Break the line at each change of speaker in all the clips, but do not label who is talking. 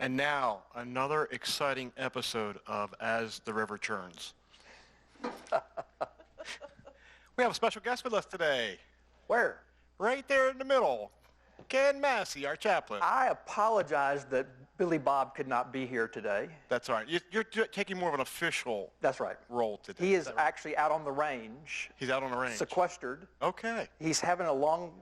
And now, another exciting episode of As the River Churns. We have a special guest with us today.
Where?
Right there in the middle. Ken Massey, our chaplain.
I apologize that Billy Bob could not be here today.
That's all right. You're taking more of an official
That's right.
role today.
He is actually out on the range.
He's out on the range.
Sequestered.
Okay.
He's having a long,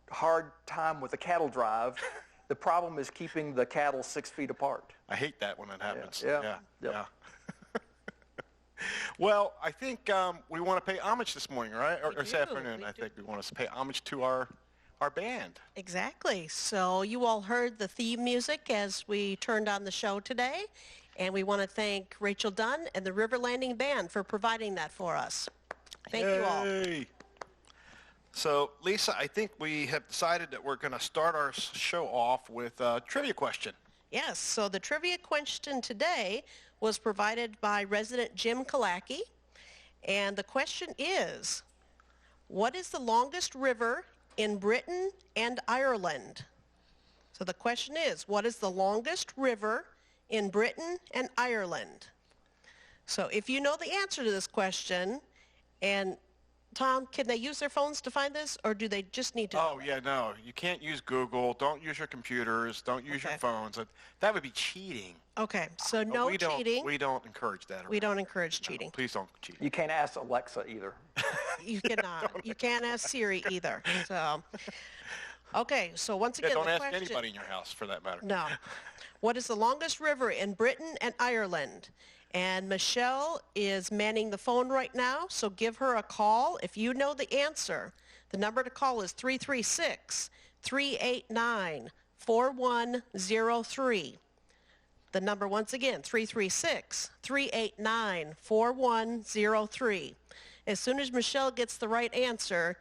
hard time with the cattle drive. The problem is keeping the cattle 6 feet apart.
I hate that when that happens.
Yeah.
Yeah. Well, I think we want to pay homage this morning, right? Or this afternoon. I think we want to pay homage to our band.
Exactly. So you all heard the theme music as we turned on the show today, and we want to thank Rachel Dunn and the River Landing Band for providing that for us. Thank you all.
So, Lisa, I think we have decided that we're going to start our show off with a trivia question.
Yes, so the trivia question today was provided by resident Jim Kalaki, and the question is, what is the longest river in Britain and Ireland? So the question is, what is the longest river in Britain and Ireland? So if you know the answer to this question, and Tom, can they use their phones to find this, or do they just need to?
Oh, yeah, no. You can't use Google. Don't use your computers. Don't use your phones. That would be cheating.
Okay, so no cheating.
We don't encourage that.
We don't encourage cheating.
No, please don't cheat.
You can't ask Alexa either.
You cannot. You can't ask Siri either. So, okay, so once again,
don't
the
ask
question,
anybody in your house, for that matter.
No. What is the longest river in Britain and Ireland? And Michelle is manning the phone right now, so give her a call. If you know the answer, the number to call is 336-389-4103. The number once again, 336-389-4103. As soon as Michelle gets the right answer,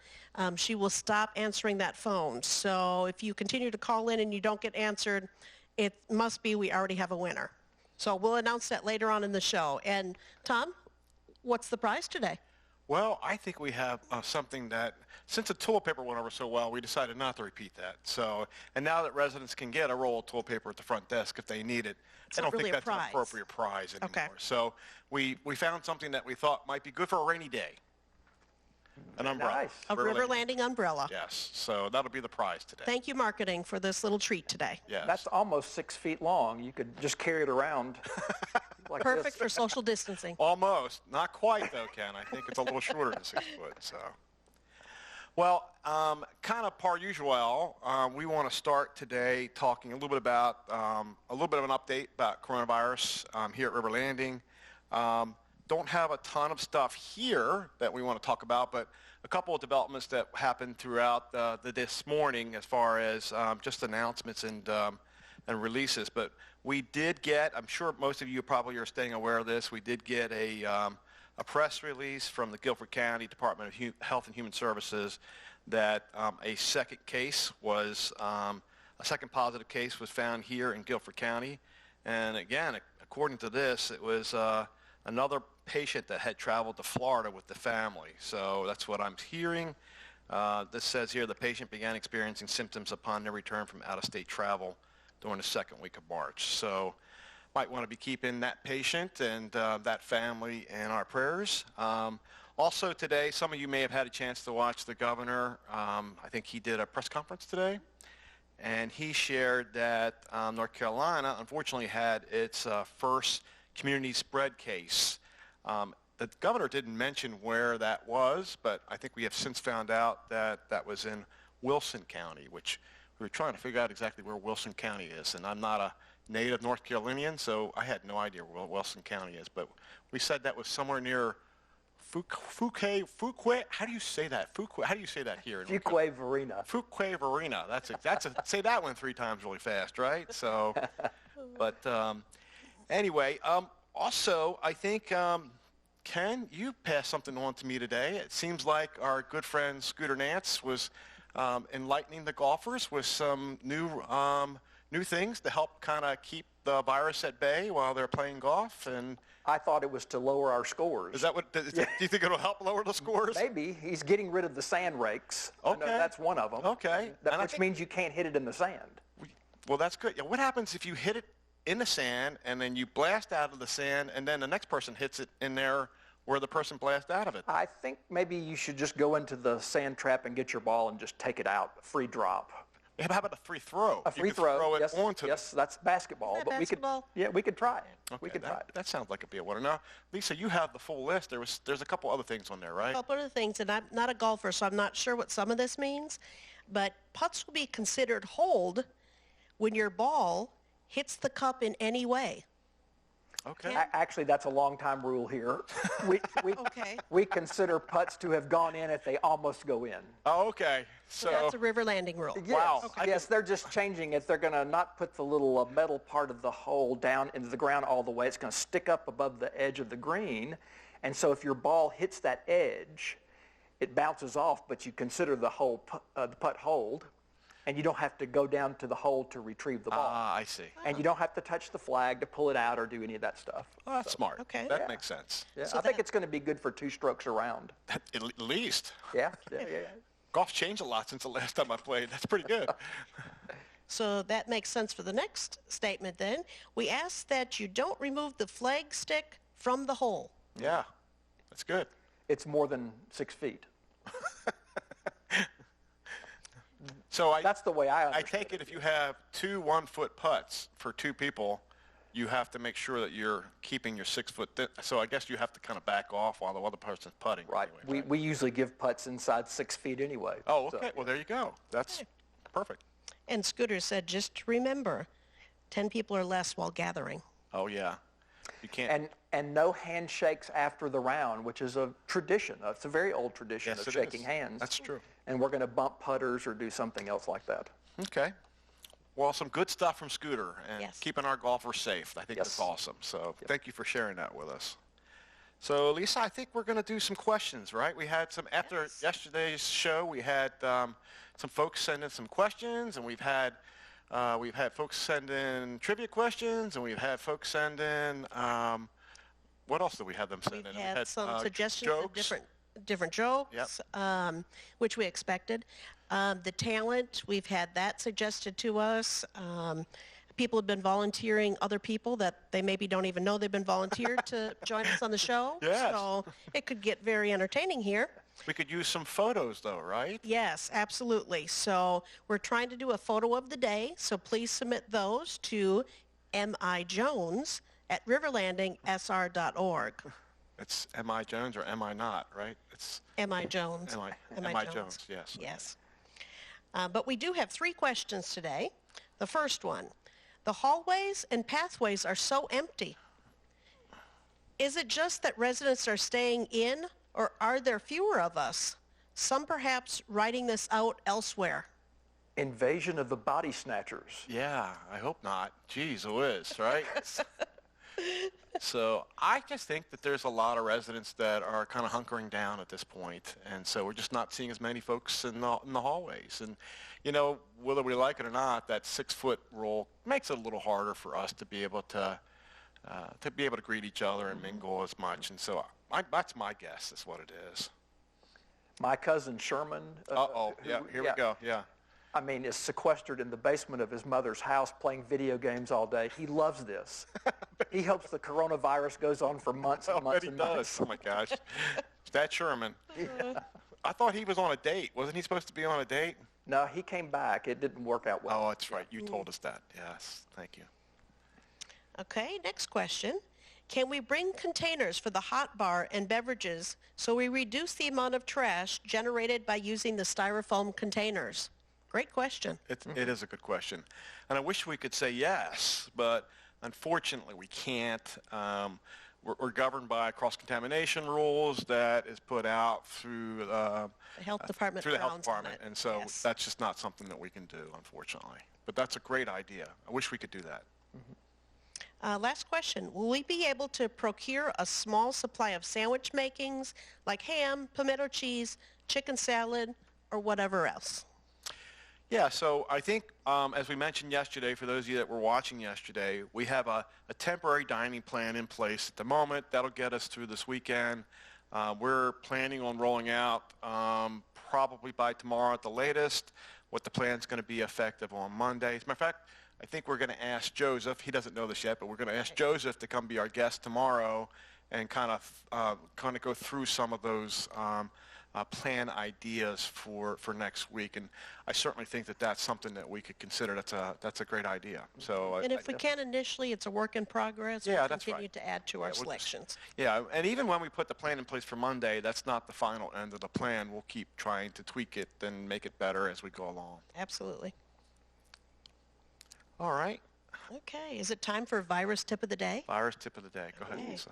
she will stop answering that phone. So if you continue to call in and you don't get answered, it must be we already have a winner. So we'll announce that later on in the show. And Tom, what's the prize today?
Well, I think we have something that, since the toilet paper went over so well, we decided not to repeat that. So, and now that residents can get a roll of toilet paper at the front desk if they need it, I don't think that's an appropriate prize anymore.
Okay.
So we found something that we thought might be good for a rainy day. An umbrella.
Nice.
A River Landing umbrella.
Yes, so that'll be the prize today.
Thank you, marketing, for this little treat today.
Yes.
That's almost 6 feet long. You could just carry it around like
Perfect
this.
for social distancing.
Almost. Not quite, though, Ken. I think it's a little shorter than 6 foot. So, well, kind of par usual, we want to start today talking a little bit about a little bit of an update about coronavirus here at River Landing. Don't have a ton of stuff here that we want to talk about, but a couple of developments that happened throughout this morning as far as just announcements and releases. But we did get, I'm sure most of you probably are staying aware of this, we did get a press release from the Guilford County Department of Health and Human Services that a second positive case was found here in Guilford County. And again, according to this, it was another patient that had traveled to Florida with the family. So that's what I'm hearing. This says here the patient began experiencing symptoms upon their return from out-of-state travel during the second week of March. So might want to be keeping that patient and that family in our prayers. Also today, some of you may have had a chance to watch the governor. I think he did a press conference today. And he shared that North Carolina unfortunately had its first community spread case. The governor didn't mention where that was, but I think we have since found out that that was in Wilson County, which we were trying to figure out exactly where Wilson County is. And I'm not a native North Carolinian, so I had no idea where Wilson County is. But we said that was somewhere near Fuquay, how do you say that? How do you say that here?
Fuquay Varina.
Fuquay Varina. Say that one 3 times really fast, right? So, but anyway, also, I think, Ken, you passed something on to me today. It seems like our good friend Scooter Nance was enlightening the golfers with some new things to help kind of keep the virus at bay while they're playing golf. And
I thought it was to lower our scores.
Is that what? Do you think it'll help lower the scores?
Maybe. He's getting rid of the sand rakes.
Okay.
I know that's one of them.
Okay.
Which means you can't hit it in the sand.
Well, that's good. Yeah, what happens if you hit it in the sand, and then you blast out of the sand, and then the next person hits it in there where the person blasted out of it.
I think maybe you should just go into the sand trap and get your ball and just take it out, free drop.
Yeah, but how about a free throw?
A free
you could
throw,
throw it
yes,
onto
yes, that's basketball.
Isn't that
But
basketball?
we could try it.
Okay,
We could try it.
that sounds like it'd be a winner. Now, Lisa, you have the full list. There's a couple other things on there, right?
A couple of things, and I'm not a golfer, so I'm not sure what some of this means, but putts will be considered hold when your ball hits the cup in any way.
Okay.
Actually, that's a long-time rule here.
Okay.
We consider putts to have gone in if they almost go in.
Oh, okay. So
That's a river landing rule.
Yes,
Wow.
yes, they're just changing it. They're going to not put the little metal part of the hole down into the ground all the way. It's going to stick up above the edge of the green. And so if your ball hits that edge, it bounces off, but you consider the putt hold, and you don't have to go down to the hole to retrieve the ball.
I see.
And you don't have to touch the flag to pull it out or do any of that stuff.
Oh, that's smart.
Okay.
That
Yeah.
makes sense.
Yeah,
So
I think
that-
it's going to be good for 2 strokes around.
At least.
Yeah, yeah, yeah.
Golf's changed a lot since the last time I played. That's pretty good.
So that makes sense for the next statement then. We ask that you don't remove the flag stick from the hole.
Yeah, that's good.
It's more than 6 feet.
So
That's the way I
I
understand
take it if you have 2 1-foot putts for 2 people, you have to make sure that you're keeping your 6-foot. So I guess you have to kind of back off while the other person's putting.
Right.
Anyway,
We usually give putts inside 6 feet anyway.
Oh,
so-
okay. Well, there you go. That's perfect.
And Scooter said, just remember, 10 people or less while gathering.
Oh, yeah. You can't.
And no handshakes after the round, which is a tradition. It's a very old tradition
Yes,
of
it
shaking
is.
hands.
That's true.
And we're going to bump putters or do something else like that.
Okay. Well, some good stuff from Scooter and
Yes.
keeping our golfers safe. I think
Yes.
that's awesome. So thank you for sharing that with us. So, Lisa, I think we're going to do some questions, right? We had some, after yesterday's show, we had some folks send in some questions, and we've had folks send in trivia questions, and we've had folks send in, what else did we have them send
We've
in?
had some suggestions of
jokes.
different jokes, which we expected. The talent, we've had that suggested to us. People have been volunteering other people that they maybe don't even know they've been volunteered to join us on the show.
Yes.
So it could get very entertaining here.
We could use some photos, though, right?
Yes, absolutely. So we're trying to do a photo of the day, so please submit those to mijones@riverlanding.sr.org.
It's Am I Jones or Am I Not, right? It's
M.I. Jones.
Am I Jones, yes.
Yes. But we do have 3 questions today. The first one, the hallways and pathways are so empty. Is it just that residents are staying in, or are there fewer of us? Some perhaps writing this out elsewhere.
Invasion of the body snatchers.
Yeah, I hope not. Jeez Whiz, right? So I just think that there's a lot of residents that are kind of hunkering down at this point, and so we're just not seeing as many folks in the hallways. And, you know, whether we like it or not, that 6-foot rule makes it a little harder for us to be able to greet each other and mingle as much. And so that's my guess is what it is.
My cousin Sherman.
Yeah, here we go, yeah.
I mean, is sequestered in the basement of his mother's house playing video games all day. He loves this. He hopes the coronavirus goes on for months and
I
months
bet he
and
does.
months.
Oh, my gosh. That Sherman. I thought he was on a date. Wasn't he supposed to be on a date?
No, he came back. It didn't work out well.
Oh, that's right. You told us that. Yes, thank you.
Okay, next question. Can we bring containers for the hot bar and beverages so we reduce the amount of trash generated by using the styrofoam containers? Great question.
It is a good question. And I wish we could say yes, but unfortunately we can't. We're governed by cross-contamination rules that is put out through
The health department
through the health
frowns on
department.
it.
And so
Yes.
that's just not something that we can do, unfortunately. But that's a great idea. I wish we could do that.
Last question. Will we be able to procure a small supply of sandwich makings like ham, pimento cheese, chicken salad, or whatever else?
Yeah, so I think, as we mentioned yesterday, for those of you that were watching yesterday, we have a temporary dining plan in place at the moment. That'll get us through this weekend. We're planning on rolling out probably by tomorrow at the latest what the plan's going to be effective on Monday. As a matter of fact, I think we're going to ask Joseph. He doesn't know this yet, but we're going to ask Joseph to come be our guest tomorrow and kind of go through some of those plan ideas for next week. And I certainly think that that's something that we could consider. That's a great idea. So
And if we can initially, it's a work in progress.
Yeah,
We'll
that's
continue
right.
to add to our
we'll just-
selections.
Yeah, and even when we put the plan in place for Monday, that's not the final end of the plan. We'll keep trying to tweak it and make it better as we go along.
Absolutely.
All right.
Okay, is it time for virus tip of the day?
Virus tip of the day. Go ahead,
Okay.
Lisa.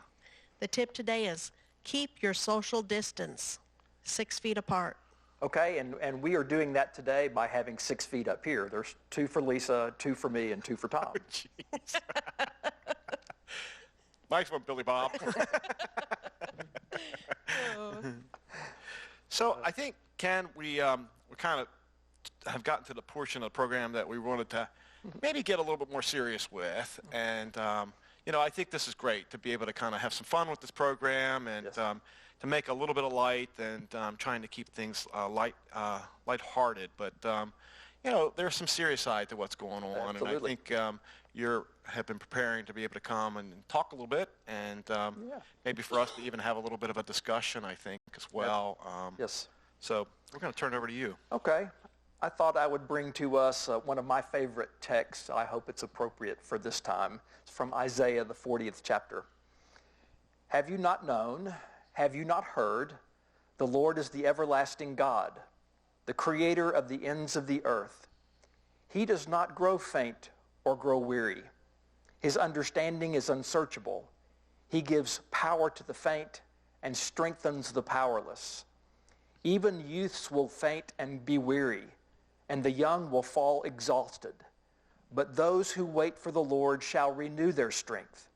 The tip today is keep your social distance 6 feet apart.
Okay, and we are doing that today by having 6 feet up here. There's 2 for Lisa, 2 for me, and 2 for Tom.
Jeez. Nice one, Billy Bob. So I think, Ken, we kind of have gotten to the portion of the program that we wanted to maybe get a little bit more serious with. And, I think this is great to be able to kind of have some fun with this program and
Yes.
To make a little bit of light and trying to keep things lighthearted. But, there's some serious side to what's going on.
Absolutely.
And I think you have been preparing to be able to come and talk a little bit and maybe for us to even have a little bit of a discussion, I think, as well.
Yes.
So we're going to turn it over to you.
Okay. I thought I would bring to us one of my favorite texts. I hope it's appropriate for this time. It's from Isaiah, the 40th chapter. Have you not known? Have you not heard? The Lord is the everlasting God, the creator of the ends of the earth. He does not grow faint or grow weary. His understanding is unsearchable. He gives power to the faint and strengthens the powerless. Even youths will faint and be weary, and the young will fall exhausted. But those who wait for the Lord shall renew their strength.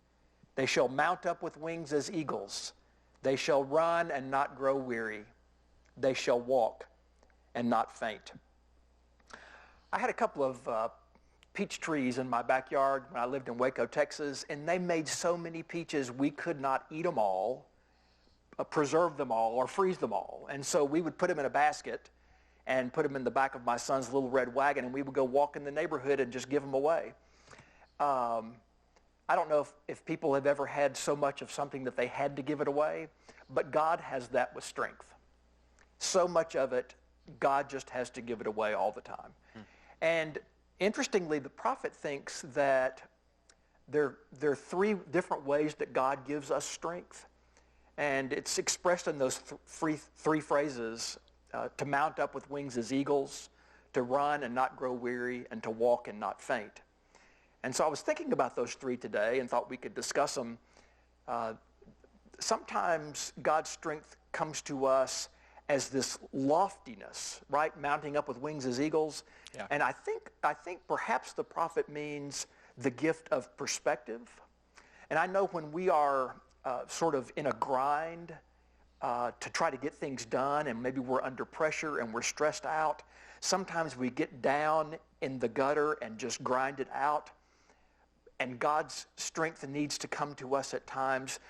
They shall mount up with wings as eagles. They shall run and not grow weary. They shall walk and not faint. I had a couple of peach trees in my backyard when I lived in Waco, Texas, and they made so many peaches we could not eat them all, preserve them all, or freeze them all. And so we would put them in a basket and put them in the back of my son's little red wagon, and we would go walk in the neighborhood and just give them away. I don't know if people have ever had so much of something that they had to give it away, but God has that with strength. So much of it, God just has to give it away all the time. And interestingly, the prophet thinks that there are 3 different ways that God gives us strength. And it's expressed in those 3 phrases, to mount up with wings as eagles, to run and not grow weary, and to walk and not faint. And so I was thinking about those 3 today and thought we could discuss them. Sometimes God's strength comes to us as this loftiness, right? Mounting up with wings as eagles.
Yeah.
And I think perhaps the prophet means the gift of perspective. And I know when we are sort of in a grind to try to get things done, and maybe we're under pressure and we're stressed out, sometimes we get down in the gutter and just grind it out. And God's strength needs to come to us at times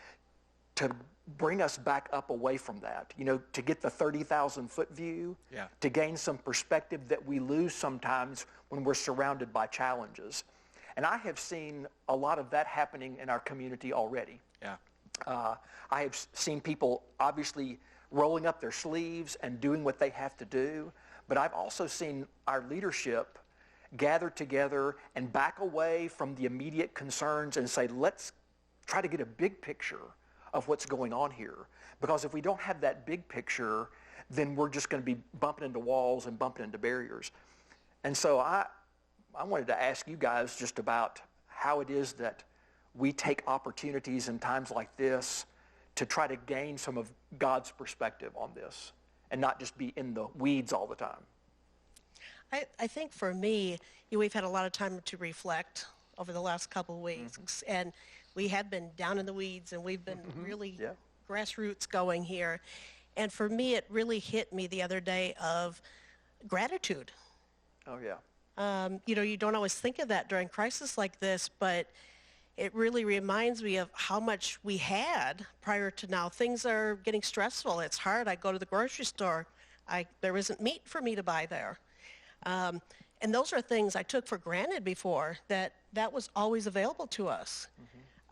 to bring us back up away from that, to get the 30,000-foot view, to gain some perspective that we lose sometimes when we're surrounded by challenges. And I have seen a lot of that happening in our community already.
Yeah.
I have seen people obviously rolling up their sleeves and doing what they have to do, but I've also seen our leadership gather together and back away from the immediate concerns and say, let's try to get a big picture of what's going on here. Because if we don't have that big picture, then we're just going to be bumping into walls and bumping into barriers. And so I wanted to ask you guys just about how it is that we take opportunities in times like this to try to gain some of God's perspective on this and not just be in the weeds all the time.
I think for me, we've had a lot of time to reflect over the last couple of weeks, and we have been down in the weeds, and we've been really grassroots going here. And for me, it really hit me the other day of gratitude.
Oh, yeah.
You don't always think of that during crisis like this, but it really reminds me of how much we had prior to now. Things are getting stressful. It's hard. I go to the grocery store. There isn't meat for me to buy there. And those are things I took for granted before, that was always available to us.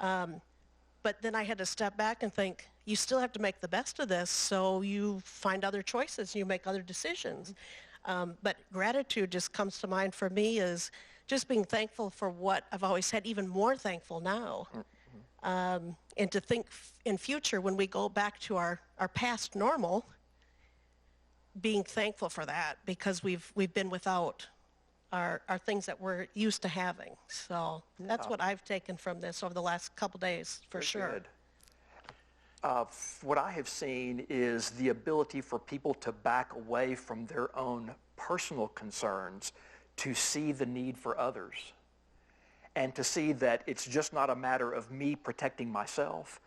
But then I had to step back and think, you still have to make the best of this, so you find other choices, you make other decisions. But gratitude just comes to mind for me is just being thankful for what I've always had, even more thankful now. And to think in future when we go back to our past normal, being thankful for that because we've been without our things that we're used to having. So that's what I've taken from this over the last couple days, for sure.
Good. What I have seen is the ability for people to back away from their own personal concerns to see the need for others and to see that it's just not a matter of me protecting myself,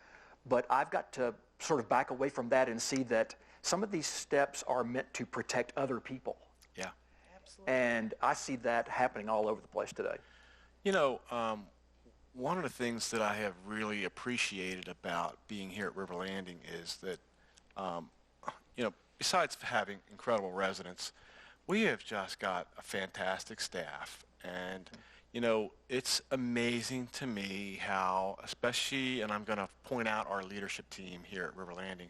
but I've got to sort of back away from that and see that some of these steps are meant to protect other people.
Yeah.
Absolutely.
And I see that happening all over the place today.
You know, one of the things that I have really appreciated about being here at River Landing is that, you know, besides having incredible residents, we have just got a fantastic staff. And, you know, it's amazing to me how, especially, and I'm going to point out our leadership team here at River Landing,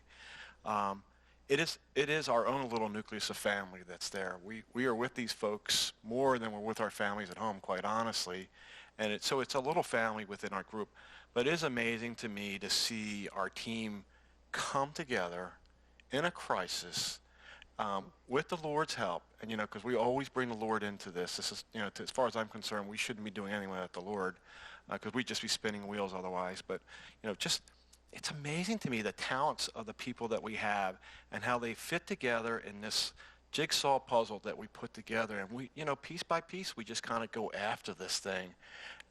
it is our own little nucleus of family that's there. We are with these folks more than we're with our families at home, quite honestly. And so it's a little family within our group. But it is amazing to me to see our team come together in a crisis with the Lord's help. And, you know, because we always bring the Lord into this. This is, you know, as far as I'm concerned, we shouldn't be doing anything without the Lord because we'd just be spinning wheels otherwise. But, you know, just it's amazing to me the talents of the people that we have and how they fit together in this jigsaw puzzle that we put together. And we, you know, piece by piece, we just kind of go after this thing.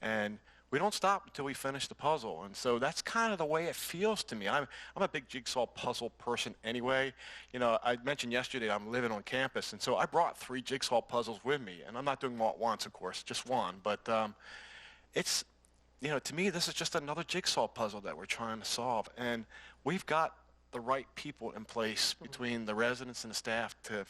And we don't stop until we finish the puzzle. And so that's kind of the way it feels to me. I'm a big jigsaw puzzle person anyway. You know, I mentioned yesterday I'm living on campus, and so I brought 3 jigsaw puzzles with me. And I'm not doing them all at once, of course, just one. But it's, you know, to me, this is just another jigsaw puzzle that we're trying to solve. And we've got the right people in place between the residents and the staff to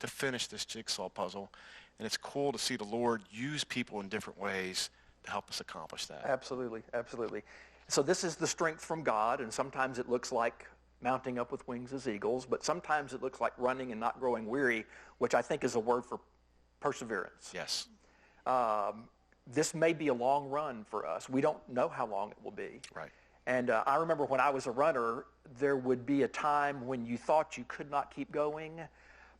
finish this jigsaw puzzle. And it's cool to see the Lord use people in different ways to help us accomplish that.
Absolutely, absolutely. So this is the strength from God, and sometimes it looks like mounting up with wings as eagles, but sometimes it looks like running and not growing weary, which I think is a word for perseverance.
Yes.
This may be a long run for us. We don't know how long it will be.
Right.
And I remember when I was a runner, there would be a time when you thought you could not keep going,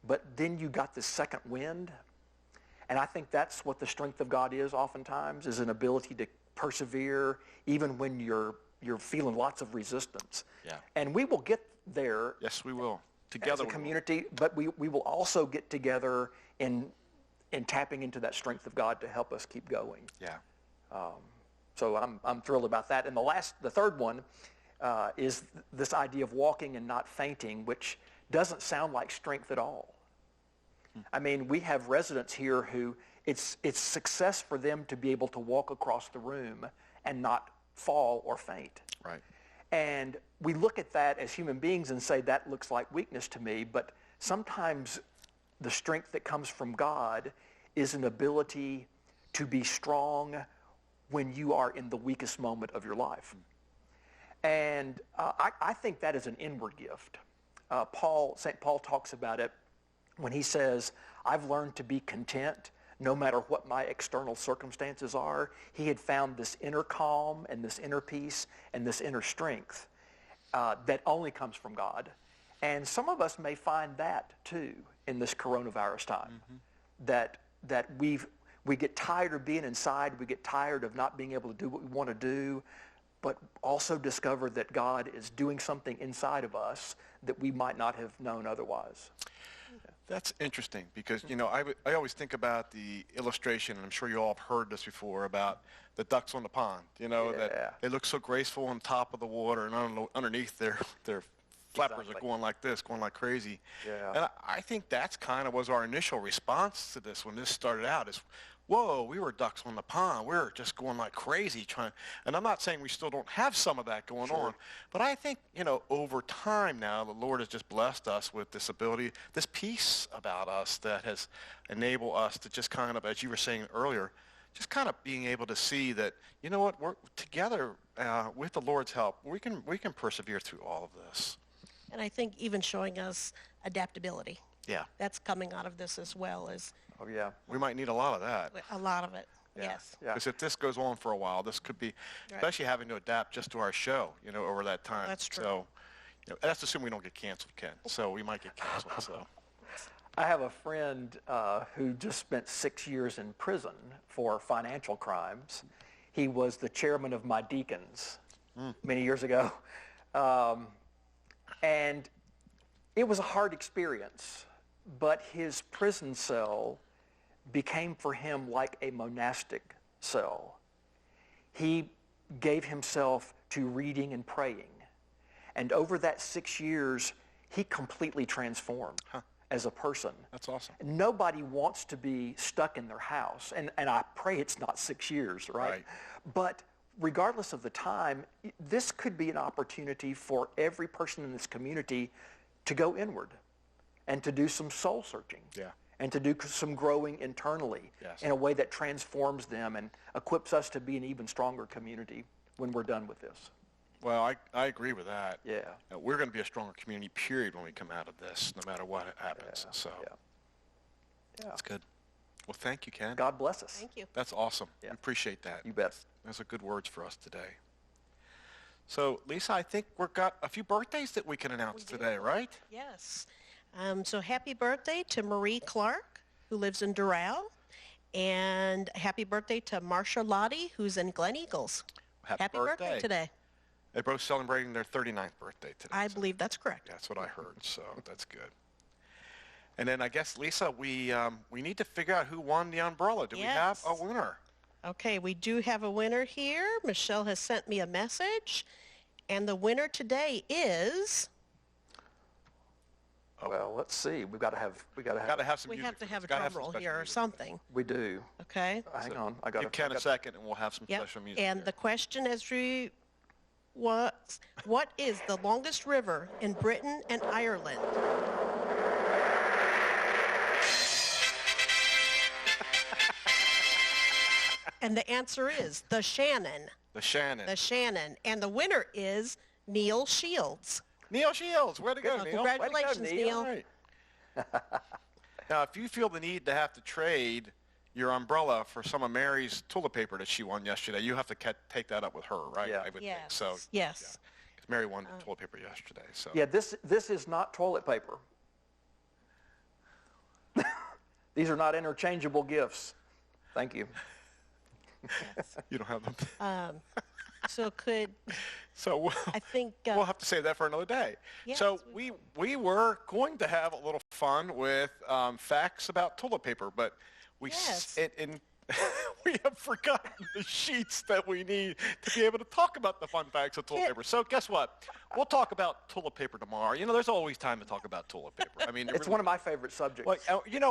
but then you got this second wind. And I think that's what the strength of God is oftentimes, is an ability to persevere even when you're feeling lots of resistance.
Yeah.
And we will get there.
Yes, we will. Together
as a community, but we will also get together in tapping into that strength of God to help us keep going.
Yeah.
So I'm thrilled about that. And the third one is this idea of walking and not fainting, which doesn't sound like strength at all. I mean, we have residents here who it's success for them to be able to walk across the room and not fall or faint.
Right.
And we look at that as human beings and say, that looks like weakness to me, but sometimes the strength that comes from God is an ability to be strong when you are in the weakest moment of your life. And I think that is an inward gift. St. Paul talks about it when he says, I've learned to be content no matter what my external circumstances are. He had found this inner calm and this inner peace and this inner strength that only comes from God. And some of us may find that too in this coronavirus time, that we get tired of being inside, we get tired of not being able to do what we want to do, but also discover that God is doing something inside of us that we might not have known otherwise.
That's interesting because, you know, I always think about the illustration, and I'm sure you all have heard this before, about the ducks on the pond, you know, that they look so graceful on top of the water, and underneath they're flappers
Exactly.
are going like this, going like crazy.
Yeah.
And I think that's kind of was our initial response to this when this started out is, whoa, we were ducks on the pond. We were just going like crazy trying. And I'm not saying we still don't have some of that going on, but I think, over time now, the Lord has just blessed us with this ability, this peace about us that has enabled us to just kind of, as you were saying earlier, just kind of being able to see that, you know what, we're together with the Lord's help. We can persevere through all of this.
And I think even showing us adaptability.
Yeah.
That's coming out of this as well as
Oh, yeah.
We might need a lot of that.
a lot of it.
Yeah.
Yes.
Yeah.
Because if this goes on for a while, this could be, especially having to adapt just to our show, over that time.
That's true.
So, that's assuming we don't get canceled, Ken. So we might get canceled. So.
I have a friend who just spent 6 years in prison for financial crimes. He was the chairman of my deacons many years ago. And it was a hard experience, but his prison cell became for him like a monastic cell. He gave himself to reading and praying. And over that 6 years, he completely transformed as a person.
That's awesome.
Nobody wants to be stuck in their house. And I pray it's not 6 years, right? But regardless of the time, this could be an opportunity for every person in this community to go inward and to do some soul searching.
Yeah.
And to do some growing internally in a way that transforms them and equips us to be an even stronger community when we're done with this.
Well, I agree with that.
Yeah.
We're going to be a stronger community, period, when we come out of this, no matter what happens. So that's good. Well, thank you, Ken.
God bless us.
Thank you.
That's awesome.
Yeah.
We appreciate that.
You bet.
Those are good words for us today. So, Lisa, I think we've got a few birthdays that we can announce today, right?
Yes. So happy birthday to Marie Clark, who lives in Doral. And happy birthday to Marsha Lottie, who's in Glen Eagles.
Happy
birthday today.
They're both celebrating their 39th birthday today.
I believe that's correct.
That's what I heard, so that's good. And then I guess, Lisa, we need to figure out who won the umbrella. Do we have a winner?
Okay, we do have a winner here. Michelle has sent me a message. And the winner today is...
Well, let's see. We've got to have
We have to have a drum roll here or something.
We do.
Okay.
Hang on. I got
Give Ken a second, and we'll have some
Yep.
special music.
And
here.
the question what is the longest river in Britain and Ireland? And the answer is the Shannon.
The Shannon.
The Shannon. And the winner is Neil Shields.
Neil Shields. Way to go,
So
Neil.
congratulations,
Way to go, Neil.
Neil.
All right. Now, if you feel the need to have to trade your umbrella for some of Mary's toilet paper that she won yesterday, you have to take that up with her, right?
Yeah.
I would think.
Yes.
So,
Yes.
because Mary won toilet paper yesterday. So.
Yeah, this is not toilet paper. These are not interchangeable gifts. Thank you.
You don't have them.
So
So
I think...
we'll have to save that for another day.
Yes,
So we were going to have a little fun with facts about toilet paper, but we we have forgotten the sheets that we need to be able to talk about the fun facts of toilet paper. So guess what? We'll talk about toilet paper tomorrow. There's always time to talk about toilet paper. I mean,
It's one of my favorite subjects.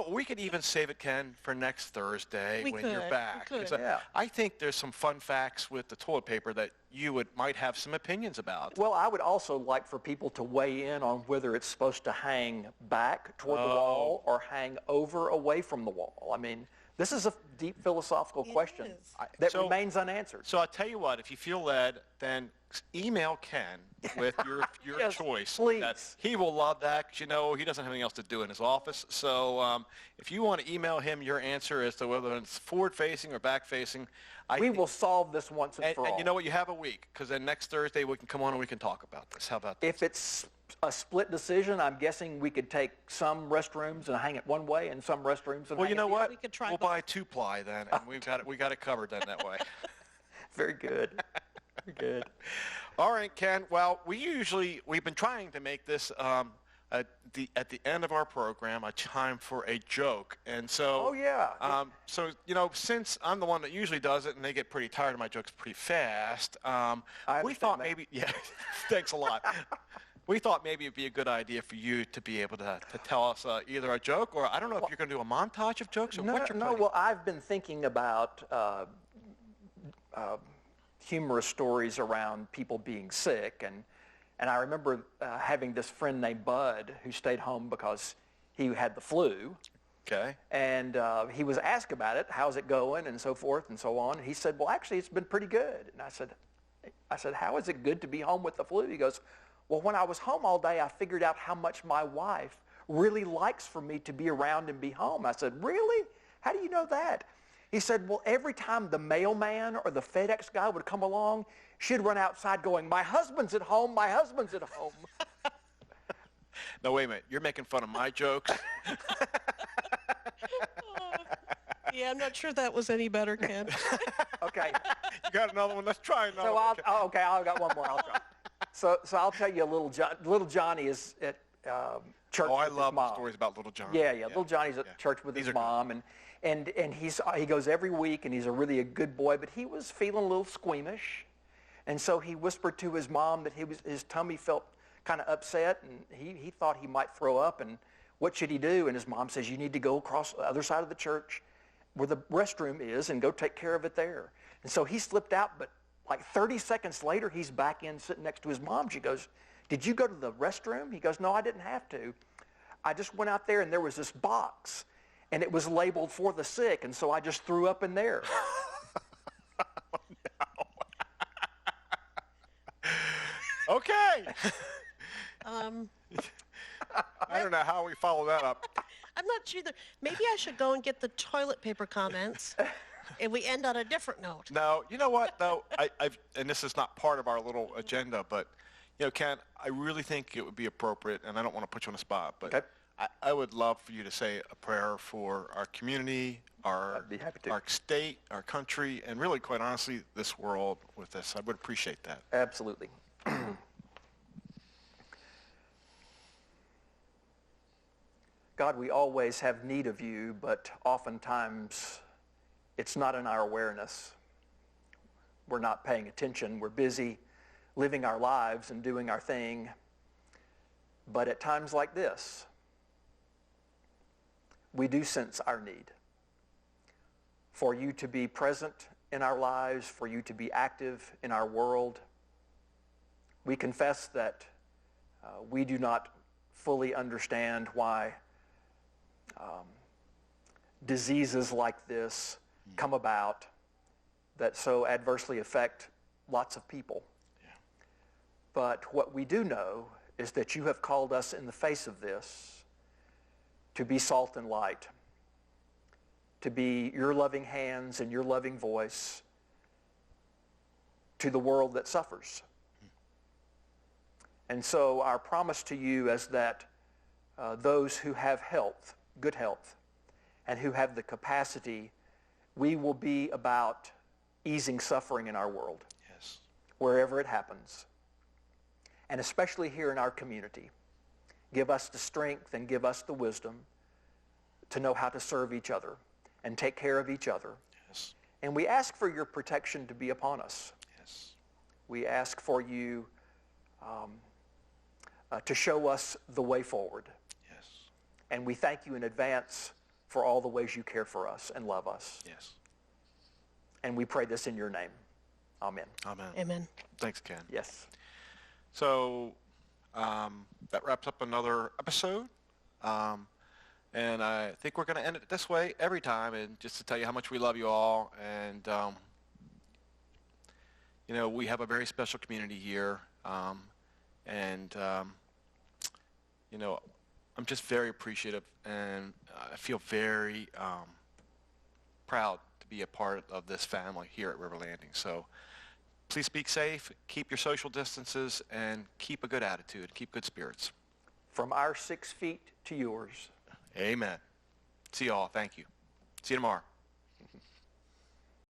we could even save it, Ken, for next Thursday when you're
could.
back.
We could.
'Cause
Yeah.
I think there's some fun facts with the toilet paper that you might have some opinions about.
Well, I would also like for people to weigh in on whether it's supposed to hang back toward the wall or hang over away from the wall. I mean, this is a deep philosophical question
is.
that remains unanswered.
So I'll tell you what, if you feel led, then email Ken with your
Yes,
choice.
please.
He will love that because, he doesn't have anything else to do in his office. So if you want to email him your answer as to whether it's forward-facing or back-facing,
We will solve this once and for all.
And you know what? You have a week because then next Thursday we can come on and we can talk about this. How about that?
If it's a split decision, I'm guessing we could take some restrooms and hang it one way and some restrooms and
Well,
hang
you know
it
what?
We could try
We'll
both.
buy 2-ply then, and we got it covered then that way.
Very good. Very good.
All right, Ken. Well, we've been trying to make this at the end of our program a time for a joke, and so.
Oh, yeah.
So since I'm the one that usually does it, and they get pretty tired of my jokes pretty fast, we
understand
thought
that.
maybe thanks a lot. We thought maybe it'd be a good idea for you to be able to tell us either a joke, or I don't know if you're going to do a montage of jokes, or what you're
No,
planning.
well, I've been thinking about humorous stories around people being sick, and I remember having this friend named Bud who stayed home because he had the flu.
Okay.
And he was asked about it, how's it going, and so forth and so on. And he said, well, actually, it's been pretty good. And I said, how is it good to be home with the flu? He goes, well, when I was home all day, I figured out how much my wife really likes for me to be around and be home. I said, really? How do you know that? He said, well, every time the mailman or the FedEx guy would come along, she'd run outside going, my husband's at home, my husband's at home.
No, wait a minute. You're making fun of my jokes.
Yeah, I'm not sure that was any better, Ken.
Okay.
You got another one? Let's try another
So
one.
I've got one more. I'll try. So I'll tell you little Johnny is at church
Oh, I
with his
love
mom.
stories about little John.
Yeah. Little Johnny's at church with
These
his
are good.
mom, and he goes every week, and he's really a good boy, but he was feeling a little squeamish, and so he whispered to his mom that his tummy felt kind of upset, and he thought he might throw up, and what should he do? And his mom says, you need to go across the other side of the church where the restroom is and go take care of it there. And so he slipped out, but like 30 seconds later, he's back in sitting next to his mom. She goes, did you go to the restroom? He goes, no, I didn't have to. I just went out there and there was this box and it was labeled for the sick, and so I just threw up in there.
Okay.
I
don't know how we follow that up.
I'm not sure either. Maybe I should go and get the toilet paper comments, and we end on a different note.
No, you know what, though? And this is not part of our little agenda, but, Ken, I really think it would be appropriate, and I don't want to put you on the spot, but
Okay.
I would love for you to say a prayer for our community,
I'd be happy to.
our state, our country, and really, quite honestly, this world with this. I would appreciate that.
Absolutely. God, we always have need of you, but oftentimes it's not in our awareness. We're not paying attention. We're busy living our lives and doing our thing. But at times like this, we do sense our need for you to be present in our lives, for you to be active in our world. We confess that we do not fully understand why diseases like this come about that so adversely affect lots of people.
Yeah.
But what we do know is that you have called us in the face of this to be salt and light, to be your loving hands and your loving voice to the world that suffers. And so our promise to you is that those who have health, good health, and who have the capacity, we will be about easing suffering in our world,
Yes.
wherever it happens, and especially here in our community. Give us the strength and give us the wisdom to know how to serve each other and take care of each other.
Yes.
And we ask for your protection to be upon us.
Yes.
We ask for you to show us the way forward.
Yes.
And we thank you in advance for all the ways you care for us and love us.
Yes.
And we pray this in your name. Amen.
Amen.
Amen.
Thanks, Ken.
Yes.
So that wraps up another episode. And I think we're going to end it this way every time, and just to tell you how much we love you all. And, we have a very special community here. I'm just very appreciative, and I feel very proud to be a part of this family here at River Landing. So please be safe, keep your social distances, and keep a good attitude, keep good spirits.
From our 6 feet to yours.
Amen. See you all. Thank you. See you tomorrow.